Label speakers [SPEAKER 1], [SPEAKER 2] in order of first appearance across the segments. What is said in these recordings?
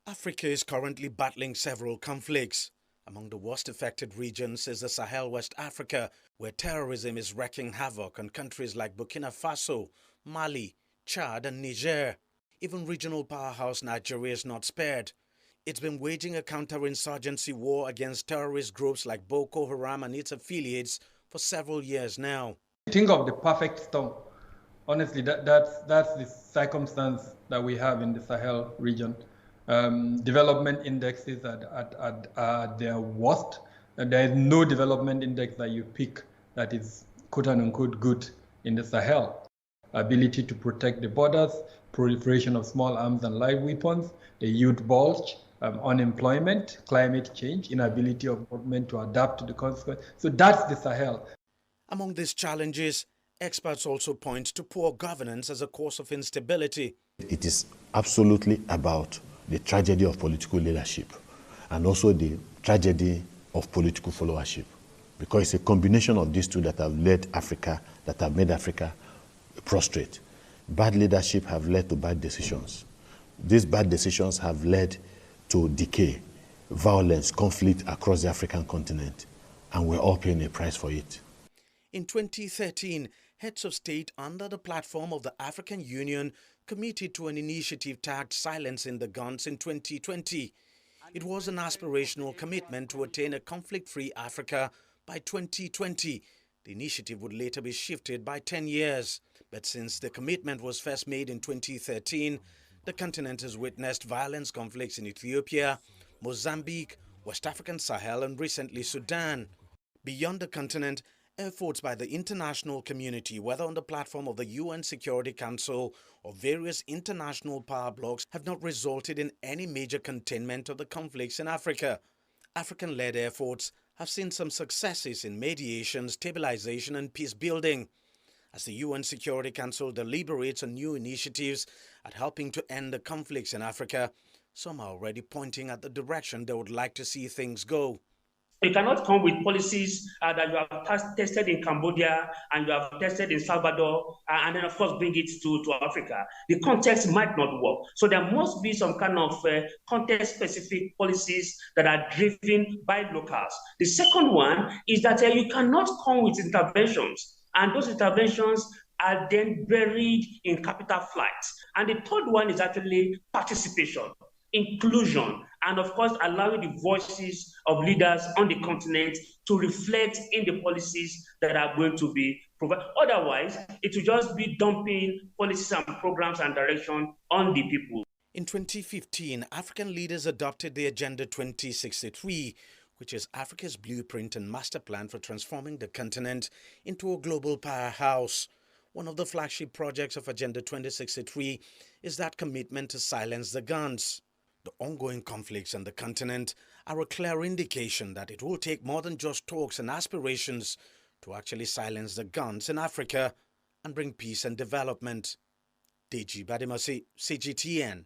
[SPEAKER 1] Africa is currently battling several conflicts. Among the worst affected regions is the Sahel, West Africa, where terrorism is wreaking havoc on countries like Burkina Faso, Mali, Chad and Niger. Even regional powerhouse Nigeria is not spared. It's been waging a counterinsurgency war against terrorist groups like Boko Haram and its affiliates for several years now.
[SPEAKER 2] Think of the perfect storm. Honestly, that's the circumstance that we have in the Sahel region. Development indexes are their worst. And there is no development index that you pick that is quote unquote good in the Sahel. Ability to protect the borders, proliferation of small arms and live weapons, the youth bulge, unemployment, climate change, inability of government to adapt to the consequences. So that's the Sahel.
[SPEAKER 1] Among these challenges, experts also point to poor governance as a cause of instability.
[SPEAKER 3] It is absolutely about the tragedy of political leadership and also the tragedy of political followership, because it's a combination of these two that have led Africa, that have made Africa prostrate. Bad leadership have led to bad decisions. These bad decisions have led to decay, violence, conflict across the African continent, and we're all paying a price for it.
[SPEAKER 1] In 2013, heads of state under the platform of the African Union committed to an initiative tagged Silencing the Guns in 2020. It was an aspirational commitment to attain a conflict-free Africa by 2020. The initiative would later be shifted by 10 years. But since the commitment was first made in 2013, the continent has witnessed violent conflicts in Ethiopia, Mozambique, West African Sahel and recently Sudan. Beyond the continent, efforts by the international community, whether on the platform of the UN Security Council or various international power blocs, have not resulted in any major containment of the conflicts in Africa. African-led efforts have seen some successes in mediation, stabilization and peace building. As the UN Security Council deliberates on new initiatives at helping to end the conflicts in Africa, some are already pointing at the direction they would like to see things go.
[SPEAKER 4] You cannot come with policies that you have tested in Cambodia and you have tested in Salvador and then, of course, bring it to Africa. The context might not work. So there must be some kind of context-specific policies that are driven by locals. The second one is that you cannot come with interventions, and those interventions are then buried in capital flights. And the third one is actually participation, inclusion, and of course, allowing the voices of leaders on the continent to reflect in the policies that are going to be provided. Otherwise, it will just be dumping policies and programs and direction on the people.
[SPEAKER 1] In 2015, African leaders adopted the Agenda 2063, which is Africa's blueprint and master plan for transforming the continent into a global powerhouse. One of the flagship projects of Agenda 2063 is that commitment to silence the guns. The ongoing conflicts on the continent are a clear indication that it will take more than just talks and aspirations to actually silence the guns in Africa and bring peace and development. Deji Badimasi, CGTN,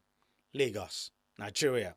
[SPEAKER 1] Lagos, Nigeria.